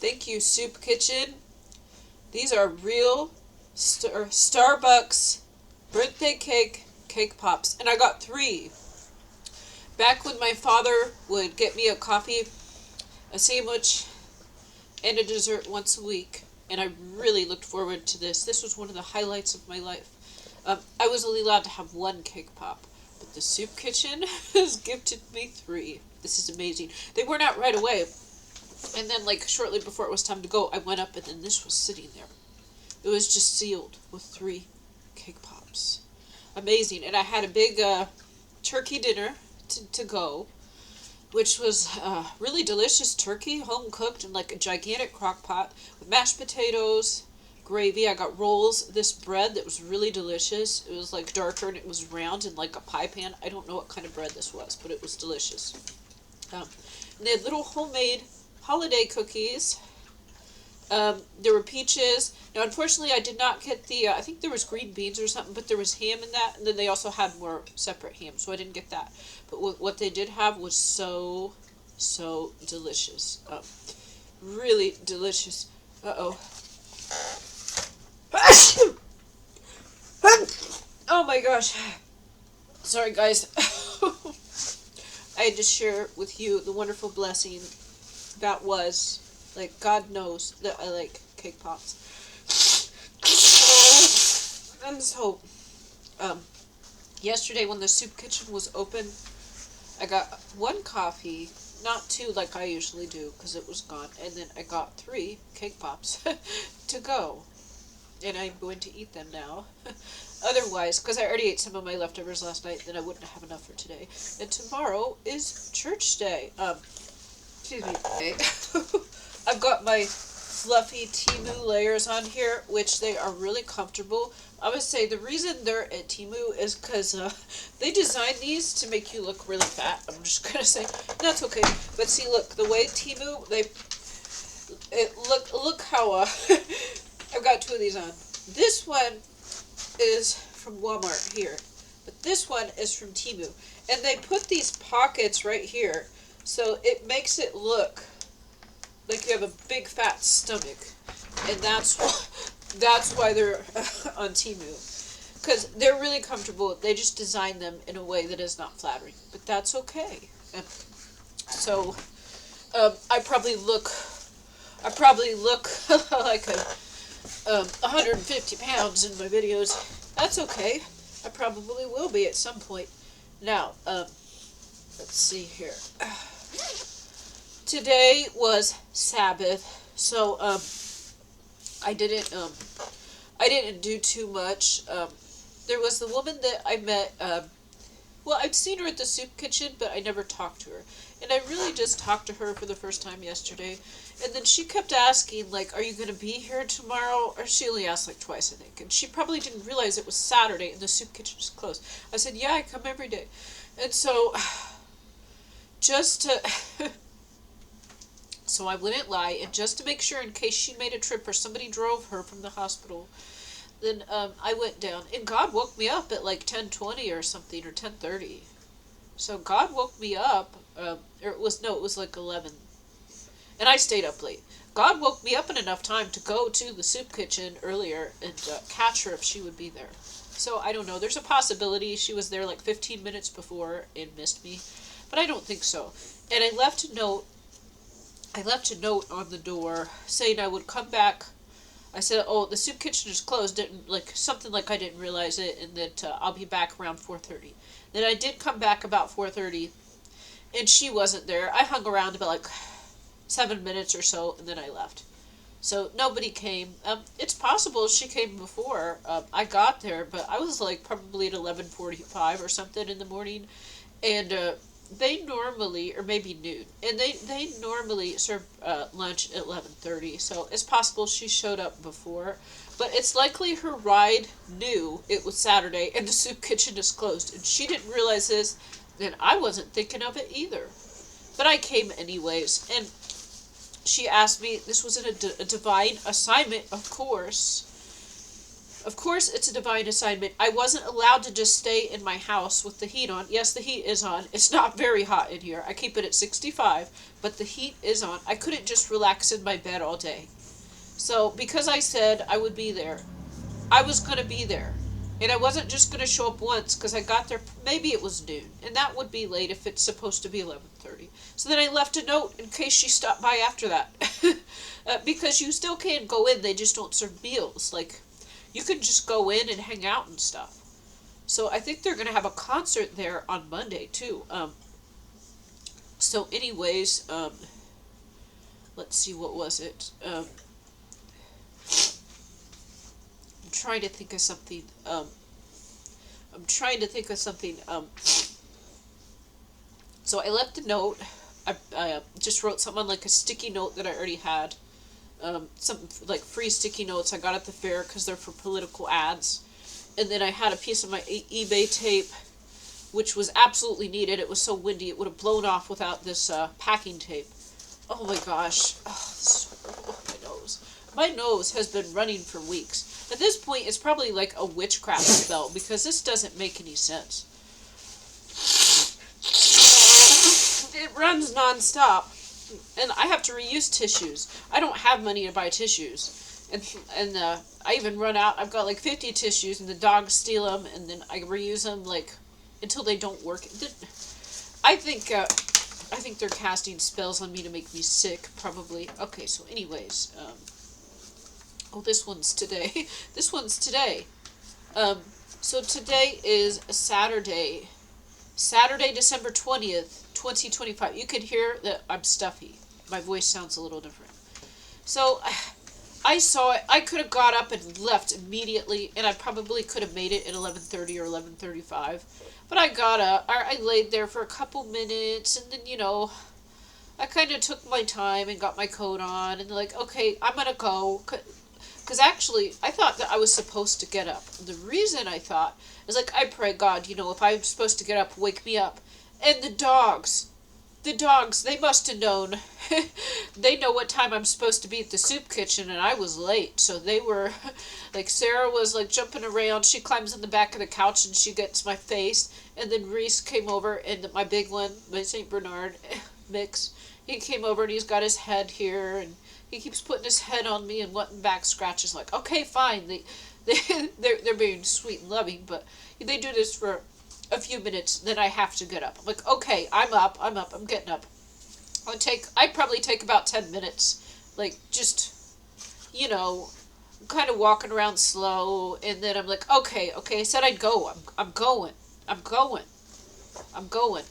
Thank you, Soup Kitchen. These are real Starbucks birthday cake pops. And I got 3. Back when my father would get me a coffee, a sandwich, and a dessert once a week. And I really looked forward to this. This was one of the highlights of my life. I was only allowed to have 1 cake pop, but the Soup Kitchen has gifted me 3. This is amazing. They weren't out right away. And then, like, shortly before it was time to go, I went up and then this was sitting there. It was just sealed with 3 cake pops. Amazing. And I had a big turkey dinner to go, which was really delicious turkey, home cooked in like a gigantic crock pot with mashed potatoes, gravy. I got rolls, this bread that was really delicious. It was like darker and it was round in like a pie pan. I don't know what kind of bread this was, but it was delicious. And they had little homemade holiday cookies. There were peaches. Now, unfortunately, I did not get the, I think there was green beans or something, but there was ham in that, and then they also had more separate ham, so I didn't get that. But what they did have was so delicious. Really delicious. Uh-oh. Oh my gosh. Sorry, guys. I had to share with you the wonderful blessing that was. Like, God knows that I like cake pops. And so, yesterday when the Soup Kitchen was open, I got 1 coffee, not 2 like I usually do, because it was gone, and then I got 3 cake pops to go. And I'm going to eat them now. Otherwise, because I already ate some of my leftovers last night, then I wouldn't have enough for today. And tomorrow is church day. Excuse me. I've got my fluffy Temu layers on here, which they are really comfortable. I would say the reason they're at Temu is because they designed these to make you look really fat. I'm just going to say, that's okay. But see, look, the way Temu, look how, I've got 2 of these on. This one is from Walmart here, but this one is from Temu. And they put these pockets right here, so it makes it look like you have a big fat stomach, and that's why they're on Temu, because they're really comfortable. They just design them in a way that is not flattering, but that's okay. So I probably look like 150 pounds in my videos. That's okay. I probably will be at some point. Now, let's see here. Today was Sabbath, so I didn't do too much. There was the woman that I met. Well, I'd seen her at the Soup Kitchen, but I never talked to her, and I really just talked to her for the first time yesterday. And then she kept asking, like, "Are you going to be here tomorrow?" Or she only asked like twice, I think, and she probably didn't realize it was Saturday and the Soup Kitchen was closed. I said, "Yeah, I come every day," and so just to. So I wouldn't lie, and just to make sure, in case she made a trip or somebody drove her from the hospital, then I went down, and God woke me up at like 10:20 or something, or 10:30. So God woke me up, or it was like 11, and I stayed up late. God woke me up in enough time to go to the Soup Kitchen earlier and catch her if she would be there. So I don't know. There's a possibility she was there like 15 minutes before and missed me, but I don't think so. And I left a note on the door saying I would come back. I said, "Oh, the Soup Kitchen is closed." Something like I didn't realize it, and that I'll be back around 4:30. Then I did come back about 4:30, and she wasn't there. I hung around about like 7 minutes or so, and then I left. So nobody came. It's possible she came before I got there, but I was like probably at 11:45 or something in the morning, and they normally, or maybe noon, and they normally serve lunch at 11:30, so it's possible she showed up before, but it's likely her ride knew it was Saturday and the Soup Kitchen is closed, and she didn't realize this, and I wasn't thinking of it either. But I came anyways, and she asked me, this was a divine assignment, of course, Of course, it's a divine assignment. I wasn't allowed to just stay in my house with the heat on. Yes, the heat is on. It's not very hot in here. I keep it at 65, but the heat is on. I couldn't just relax in my bed all day. So, because I said I would be there, I was going to be there. And I wasn't just going to show up once because I got there, maybe it was noon. And that would be late if it's supposed to be 11:30. So then I left a note in case she stopped by after that. Because you still can go in, they just don't serve meals. Like, you can just go in and hang out and stuff. So I think they're going to have a concert there on Monday, too. So anyways, let's see, what was it? I'm trying to think of something. So I left a note. I just wrote something on like a sticky note that I already had. Something like free sticky notes I got at the fair because they're for political ads. And then I had a piece of my eBay tape, which was absolutely needed. It was so windy it would have blown off without this packing tape. Oh my gosh. Oh, this is horrible. My nose. My nose has been running for weeks. At this point, it's probably like a witchcraft spell because this doesn't make any sense. It runs nonstop. And I have to reuse tissues. I don't have money to buy tissues. And I even run out. I've got like 50 tissues and the dogs steal them and then I reuse them like until they don't work. I think they're casting spells on me to make me sick, probably. Okay, so anyways, oh, this one's today. This one's today. So today is Saturday, December 20th, 2025. You can hear that I'm stuffy. My voice sounds a little different. So, I saw it. I could have got up and left immediately, and I probably could have made it at 11:30 or 11:35. But I got up. I laid there for a couple minutes, and then, I kind of took my time and got my coat on, and like, okay, I'm gonna go. Because actually, I thought that I was supposed to get up. The reason I thought is like, I pray, God, if I'm supposed to get up, wake me up. And the dogs, they must have known. They know what time I'm supposed to be at the soup kitchen, and I was late. So they were, like, Sarah was, like, jumping around. She climbs on the back of the couch, and she gets my face. And then Reese came over, and my big one, my St. Bernard mix, he came over, and he's got his head here, and he keeps putting his head on me and wanting back scratches. Like, okay, fine. They're being sweet and loving, but they do this for a few minutes, then I have to get up. I'm like, okay, I'm getting up. I'd probably take about 10 minutes, like, just, kind of walking around slow, and then I'm like, okay, I said I'd go. I'm going.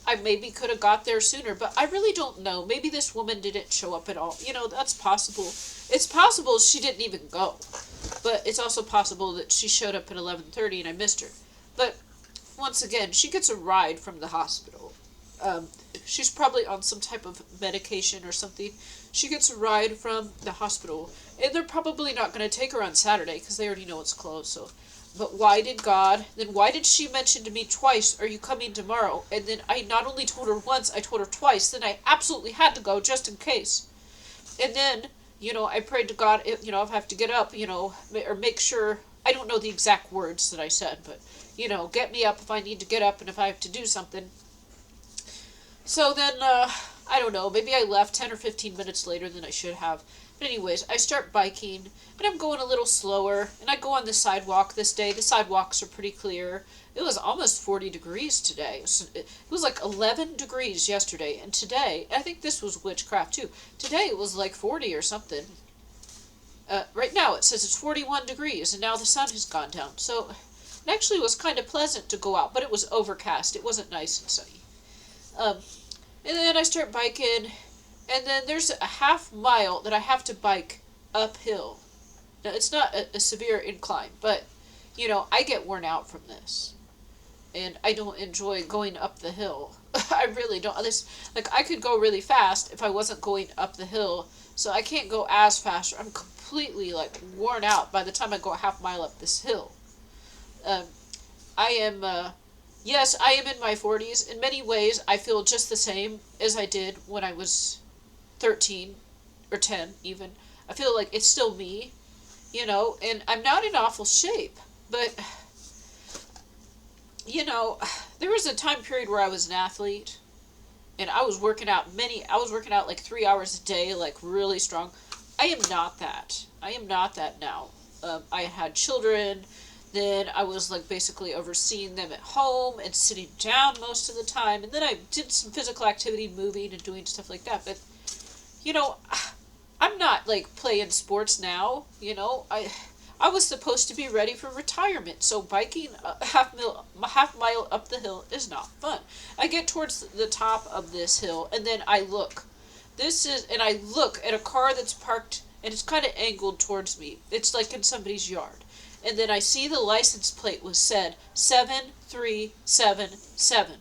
I maybe could have got there sooner, but I really don't know. Maybe this woman didn't show up at all. That's possible. It's possible she didn't even go, but it's also possible that she showed up at 11:30 and I missed her. But once again, she gets a ride from the hospital. She's probably on some type of medication or something. She gets a ride from the hospital, and they're probably not going to take her on Saturday because they already know it's closed. So, but why did she mention to me twice, "Are you coming tomorrow?" And then I not only told her once, I told her twice. Then I absolutely had to go just in case. And then, I prayed to God, if I have to get up, or make sure. I don't know the exact words that I said, but get me up if I need to get up and if I have to do something. So then, I don't know, maybe I left 10 or 15 minutes later than I should have. But anyways, I start biking, and I'm going a little slower, and I go on the sidewalk this day. The sidewalks are pretty clear. It was almost 40 degrees today. It was like 11 degrees yesterday, and today, I think this was witchcraft too, today it was like 40 or something. Right now it says it's 41 degrees, and now the sun has gone down. So it actually was kind of pleasant to go out, but it was overcast. It wasn't nice and sunny. And then I start biking, and then there's a half mile that I have to bike uphill. Now, it's not a severe incline, but, I get worn out from this. And I don't enjoy going up the hill. I really don't. I could go really fast if I wasn't going up the hill, so I can't go as fast. I'm completely, worn out by the time I go a half mile up this hill. Yes, I am in my 40s. In many ways, I feel just the same as I did when I was 13 or 10 even. I feel like it's still me, and I'm not in awful shape. But, you know, there was a time period where I was an athlete and I was working out like 3 hours a day, like really strong. I am not that. I am not that now. I had children, then I was like basically overseeing them at home and sitting down most of the time, and then I did some physical activity, moving and doing stuff like that. But, you know, I'm not like playing sports now, you know. I was supposed to be ready for retirement, so biking a half mile up the hill is not fun. I get towards the top of this hill, and then I look. And I look at a car that's parked, and it's kind of angled towards me. It's like in somebody's yard. And then I see the license plate was said 7377.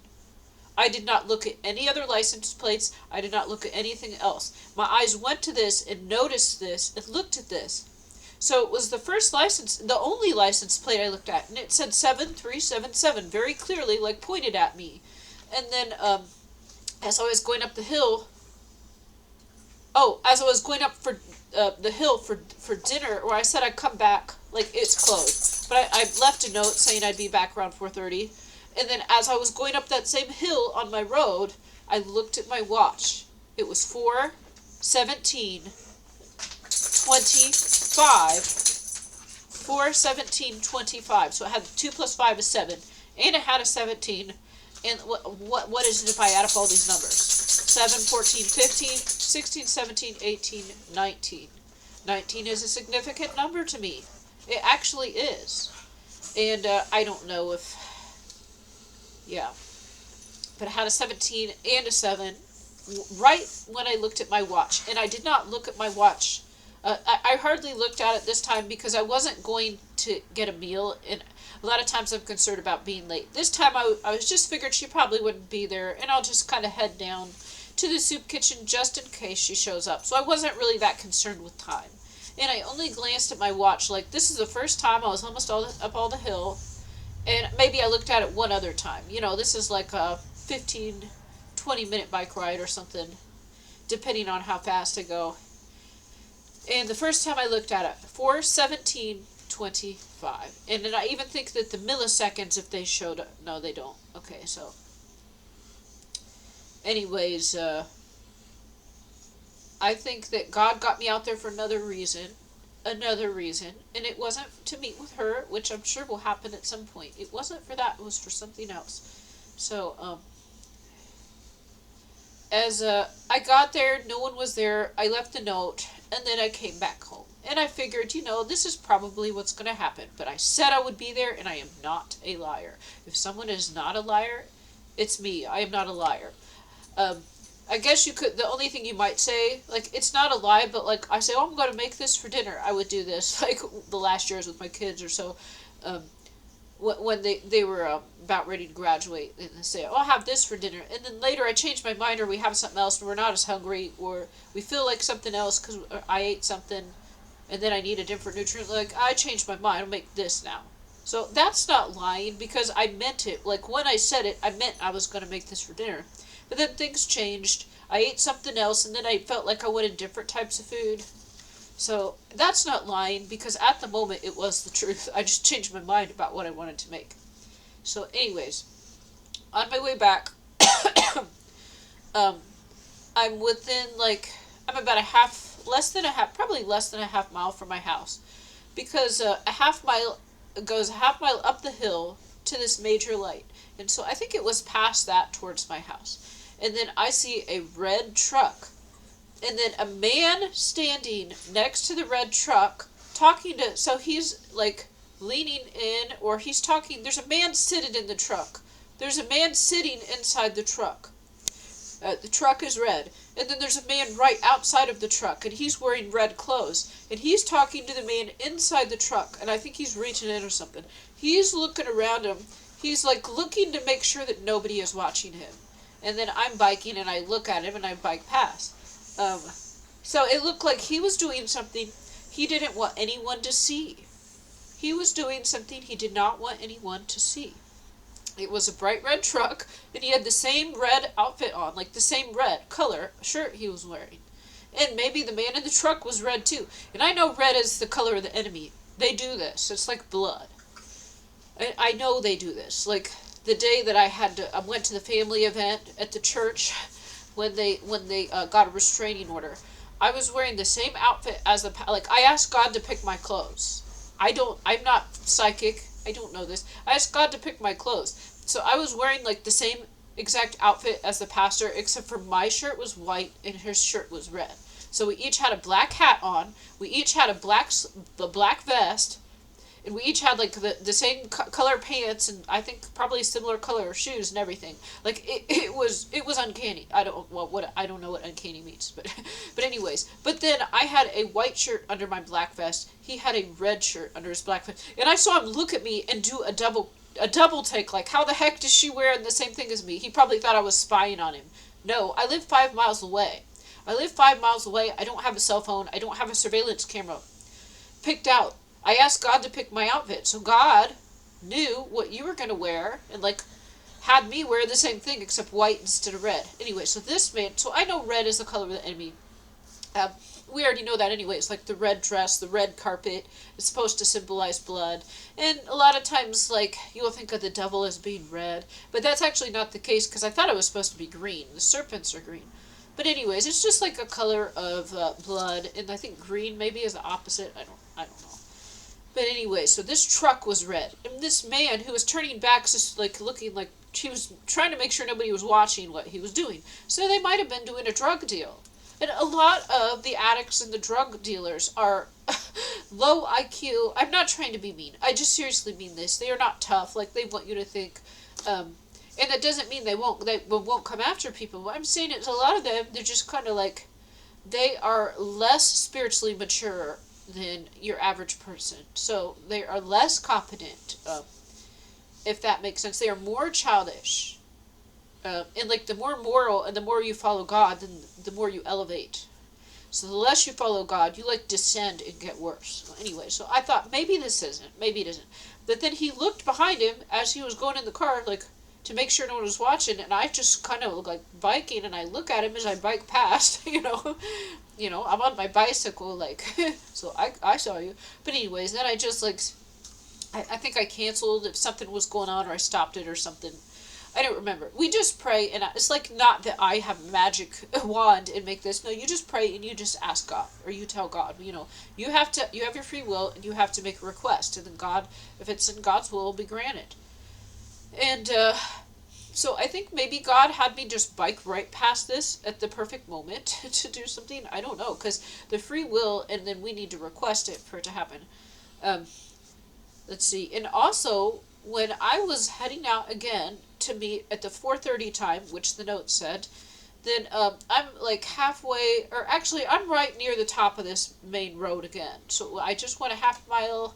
I did not look at any other license plates. I did not look at anything else. My eyes went to this and noticed this and looked at this. So it was the only license plate I looked at, and it said 7377 very clearly, like pointed at me. And then as I was going up the hill, as I was going up for the hill for dinner, or I said I'd come back, like it's closed. But I left a note saying I'd be back around 4:30. And then as I was going up that same hill on my road, I looked at my watch. It was 4:17:25. 4:17:25. So it had 2 plus 5 is 7, and it had a 17. And what is it if I add up all these numbers? 7, 14, 15, 16, 17, 18, 19. 19 is a significant number to me. It actually is. And I don't know if, yeah. But it had a 17 and a 7 right when I looked at my watch. And I did not look at my watch. I hardly looked at it this time because I wasn't going to get a meal, and a lot of times I'm concerned about being late. This time I was just figured she probably wouldn't be there, and I'll just kind of head down to the soup kitchen just in case she shows up. So I wasn't really that concerned with time. And I only glanced at my watch, like this is the first time I was almost up all the hill, and maybe I looked at it one other time. You know, this is like a 15, 20-minute bike ride or something, depending on how fast I go. And the first time I looked at it, 4:17:25. And then I even think that the milliseconds, if they showed up, no, they don't. Okay, so. Anyways, I think that God got me out there for another reason, and it wasn't to meet with her, which I'm sure will happen at some point. It wasn't for that, it was for something else. So, as I got there, no one was there. I left a note, and then I came back home. And I figured, this is probably what's going to happen. But I said I would be there, and I am not a liar. If someone is not a liar, it's me. I am not a liar. I guess the only thing you might say, like, it's not a lie, but, like, I say, I'm going to make this for dinner. I would do this, like, the last years with my kids or so. When they were about ready to graduate, and they say, I'll have this for dinner. And then later I change my mind, or we have something else, and we're not as hungry, or we feel like something else because I ate something, and then I need a different nutrient. Like, I changed my mind, I'll make this now. So that's not lying, because I meant it. Like, when I said it, I meant I was going to make this for dinner. But then things changed. I ate something else, and then I felt like I wanted different types of food. So that's not lying, because at the moment it was the truth. I just changed my mind about what I wanted to make. So anyways, on my way back, I'm about probably less than a half mile from my house. Because a half mile goes a half mile up the hill to this major light. And so I think it was past that towards my house. And then I see a red truck. And then a man standing next to the red truck so he's like leaning in, or he's talking. There's a man sitting in the truck. There's a man sitting inside the truck. The truck is red. And then there's a man right outside of the truck, and he's wearing red clothes. And he's talking to the man inside the truck, and I think he's reaching in or something. He's looking around him. He's like looking to make sure that nobody is watching him. And then I'm biking, and I look at him, and I bike past. So it looked like he was doing something he didn't want anyone to see. He was doing something he did not want anyone to see. It was a bright red truck, and he had the same red outfit on, like the same red color shirt he was wearing. And maybe the man in the truck was red too. And I know red is the color of the enemy. They do this. It's like blood. I know they do this. Like the day that I went to the family event at the church when they got a restraining order. I was wearing the same outfit as like I asked God to pick my clothes. I'm not psychic. I don't know this. I asked God to pick my clothes. So I was wearing like the same exact outfit as the pastor, except for my shirt was white and his shirt was red. So we each had a black hat on. We each had a black vest, and we each had like the same color pants, and I think probably similar color shoes and everything. Like it was uncanny. I don't know what uncanny means, but but anyways. But then I had a white shirt under my black vest. He had a red shirt under his black vest, and I saw him look at me and do a double take. Like, how the heck does she wear the same thing as me? He probably thought I was spying on him. No, I live 5 miles away. I live 5 miles away. I don't have a cell phone. I don't have a surveillance camera picked out. I asked God to pick my outfit. So God knew what you were going to wear and, like, had me wear the same thing except white instead of red. Anyway, so this man, so I know red is the color of the enemy. Um, we already know that anyway. It's like the red dress, the red carpet. It's supposed to symbolize blood. And a lot of times, like, you'll think of the devil as being red. But that's actually not the case because I thought it was supposed to be green. The serpents are green. But anyways, it's just like a color of blood. And I think green maybe is the opposite. I don't know. But anyway, so this truck was red. And this man who was turning back, just like looking like he was trying to make sure nobody was watching what he was doing. So they might have been doing a drug deal. And a lot of the addicts and the drug dealers are low IQ. I'm not trying to be mean. I just seriously mean this. They are not tough like they want you to think. And that doesn't mean they won't come after people. What I'm saying is a lot of them, they're just kind of like, they are less spiritually mature than your average person. So they are less competent, if that makes sense. They are more childish. And like the more moral and the more you follow God, then the more you elevate. So the less you follow God, you like descend and get worse. So anyway, so I thought maybe this isn't, maybe it isn't. But then he looked behind him as he was going in the car, like to make sure no one was watching, and I just kind of like biking, and I look at him as I bike past, I'm on my bicycle, like, so I saw you. But anyways, then I just like, I think I canceled if something was going on, or I stopped it or something. I don't remember. We just pray, and it's like not that I have a magic wand and make this. No, you just pray and you just ask God, or you tell God. You have your free will, and you have to make a request, and then God, if it's in God's will, it'll be granted. And so I think maybe God had me just bike right past this at the perfect moment to do something. I don't know, because the free will, and then we need to request it for it to happen. Um, let's see. And also, when I was heading out again to meet at the 4:30 time, which the note said, then I'm like halfway, or actually I'm right near the top of this main road again. So I just went a half mile,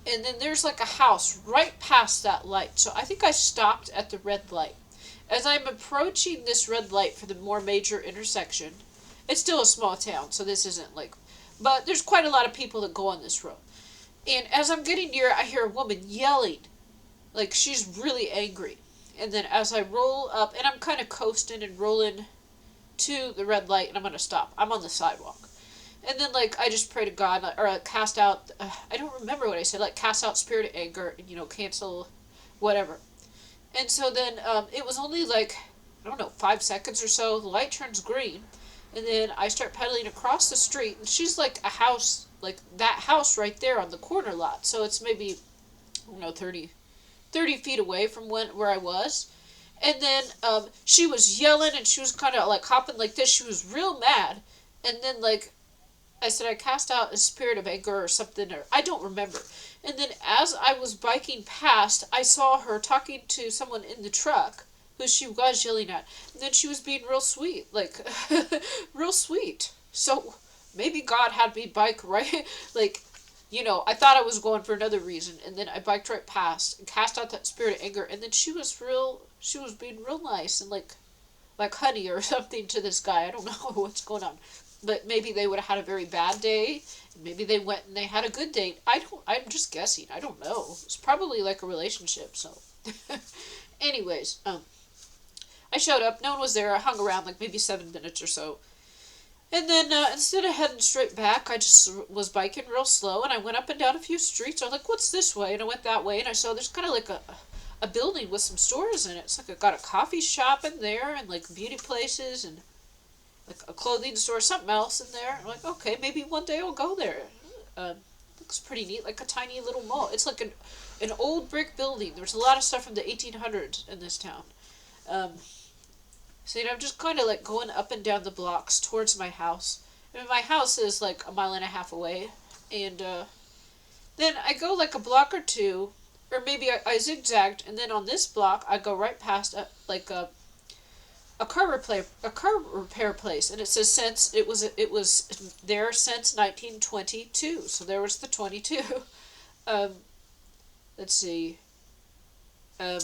and then there's like a house right past that light. So I think I stopped at the red light. As I'm approaching this red light for the more major intersection, it's still a small town, so this isn't like, but there's quite a lot of people that go on this road. And as I'm getting near, I hear a woman yelling, like she's really angry. And then as I roll up, and I'm kind of coasting and rolling to the red light, and I'm going to stop. I'm on the sidewalk. And then, like, I just pray to God, or cast out, I don't remember what I said, like, cast out spirit of anger, and, cancel whatever. And so then, it was only, like, I don't know, 5 seconds or so, the light turns green, and then I start pedaling across the street, and she's, like, a house, like, that house right there on the corner lot. So it's maybe, I don't know, 30 feet away from where I was. And then she was yelling, and she was kind of like hopping like this. She was real mad. And then like I said, I cast out a spirit of anger or something, or I don't remember. And then as I was biking past, I saw her talking to someone in the truck who she was yelling at. And then she was being real sweet, like real sweet. So maybe God had me bike right, like, I thought I was going for another reason, and then I biked right past and cast out that spirit of anger, and then she was being real nice and like honey or something to this guy. I don't know what's going on, but maybe they would have had a very bad day, and maybe they went and they had a good date. I'm just guessing. I don't know. It's probably like a relationship. So, anyways, I showed up. No one was there. I hung around like maybe 7 minutes or so. And then instead of heading straight back, I just was biking real slow, and I went up and down a few streets. I was like, "What's this way?" And I went that way, and I saw there's kind of like a building with some stores in it. It's like I got a coffee shop in there, and like beauty places, and like a clothing store, something else in there. I'm like, okay, maybe one day I'll go there. Uh, Looks pretty neat, like a tiny little mall. It's like an old brick building. There's a lot of stuff from the 1800s in this town. Um, so I'm just kind of like going up and down the blocks towards my house. I mean, my house is like a mile and a half away, and then I go like a block or two, or maybe I zigzagged, and then on this block I go right past a car repair place, and it says since it was there since 1922. So there was the 22. um, let's see. Um,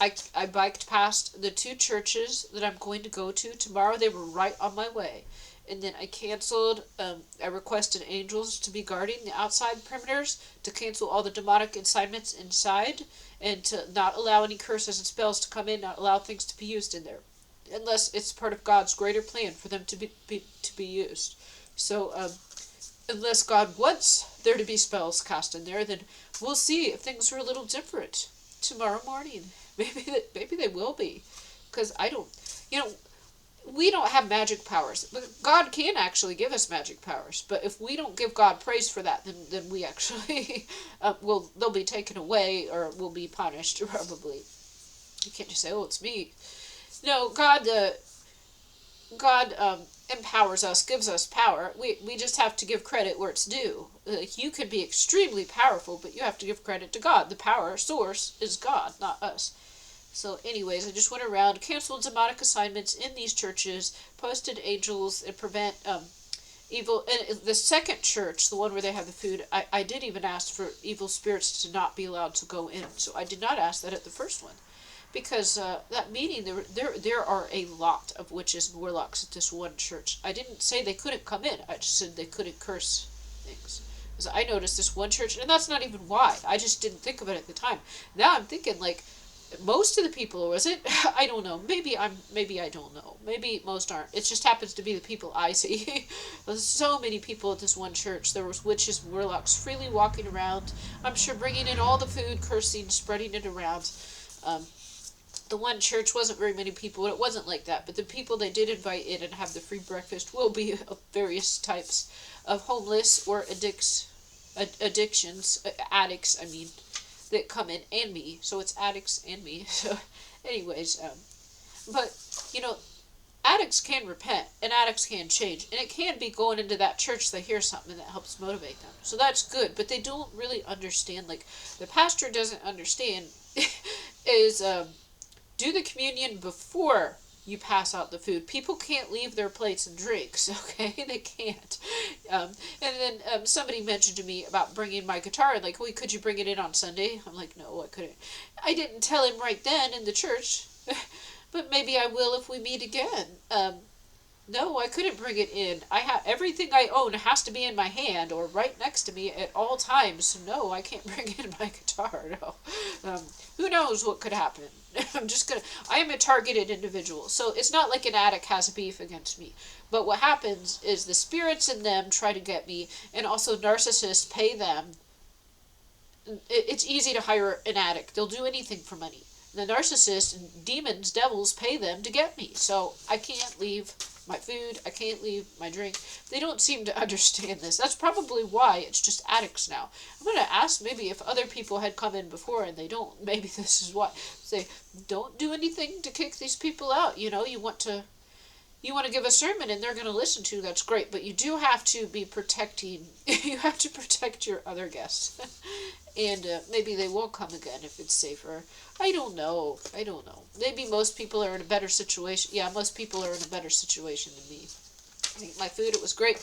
I biked past the two churches that I'm going to go to tomorrow. They were right on my way. And then I canceled, I requested angels to be guarding the outside perimeters to cancel all the demonic assignments inside and to not allow any curses and spells to come in, not allow things to be used in there. Unless it's part of God's greater plan for them to be used. So, unless God wants there to be spells cast in there, then we'll see if things are a little different tomorrow morning. Maybe they will be, because I don't, you know, we don't have magic powers. God can actually give us magic powers, but if we don't give God praise for that, then we actually they'll be taken away or will be punished probably. You can't just say, "Oh, it's me." No, God empowers us, gives us power. We just have to give credit where it's due. Like, you could be extremely powerful, but you have to give credit to God. The power source is God, not us. So anyways, I just went around, canceled demonic assignments in these churches, posted angels, and prevent evil. And the second church, the one where they have the food, I did even ask for evil spirits to not be allowed to go in. So I did not ask that at the first one. Because that meeting, there are a lot of witches and warlocks at this one church. I didn't say they couldn't come in. I just said they couldn't curse things. Because I noticed this one church, and that's not even why. I just didn't think of it at the time. Now I'm thinking, like, most of the people, was it? I don't know. Maybe I don't know. Maybe most aren't. It just happens to be the people I see. There's so many people at this one church. There was witches and warlocks freely walking around. I'm sure bringing in all the food, cursing, spreading it around. The one church wasn't very many people, and it wasn't like that. But the people they did invite in and have the free breakfast will be of various types of homeless or addictions, addicts, I mean, that come in, and me. So it's addicts and me. So, anyways, but, you know, addicts can repent, and addicts can change. And it can be going into that church, they hear something that helps motivate them. So that's good, but they don't really understand, like, the pastor doesn't understand, is, do the communion before you pass out the food. People can't leave their plates and drinks, okay? They can't. And then somebody mentioned to me about bringing my guitar, and like, well, could you bring it in on Sunday? I'm like, no, I couldn't. I didn't tell him right then in the church, but maybe I will if we meet again. No, I couldn't bring it in. I have everything I own has to be in my hand or right next to me at all times. So no, I can't bring in my guitar. No. Who knows what could happen? I am a targeted individual. So it's not like an addict has a beef against me. But what happens is the spirits in them try to get me, and also narcissists pay them. It's easy to hire an addict. They'll do anything for money. The narcissists and demons, devils pay them to get me. So I can't leave my food, I can't leave my drink. They don't seem to understand this. That's probably why it's just addicts now. I'm going to ask maybe if other people had come in before and they don't. Maybe this is why. Say, don't do anything to kick these people out. You know, you want to give a sermon and they're going to listen to, that's great. But you do have to be protecting, you have to protect your other guests. And maybe they will come again if it's safer. I don't know. Maybe most people are in a better situation. Yeah, most people are in a better situation than me. I ate my food. It was great.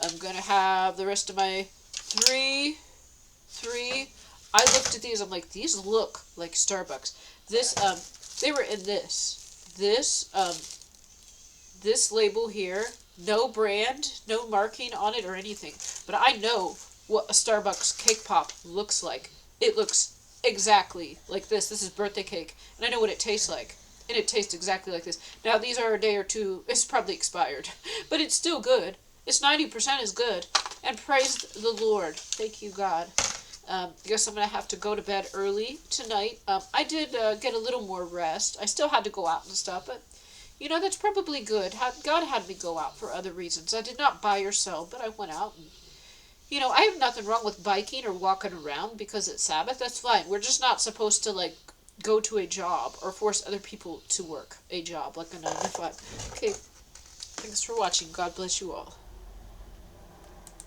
I'm going to have the rest of my three. I looked at these. I'm like, these look like Starbucks. This, they were in this. This label here, no brand, no marking on it or anything. But I know what a Starbucks cake pop looks like. It looks exactly like this. This is birthday cake. And I know what it tastes like. and it tastes exactly like this. Now these are a day or two. It's probably expired, but it's still good. It's 90% is good, and praise the Lord. Thank you, God. I guess I'm gonna have to go to bed early tonight. I did get a little more rest. I still had to go out and stuff, but that's probably good. God had me go out for other reasons. I did not buy or sell, but I went out and I have nothing wrong with biking or walking around because it's Sabbath. That's fine. We're just not supposed to like go to a job or force other people to work a job like a 9 to 5. Okay, thanks for watching. God bless you all.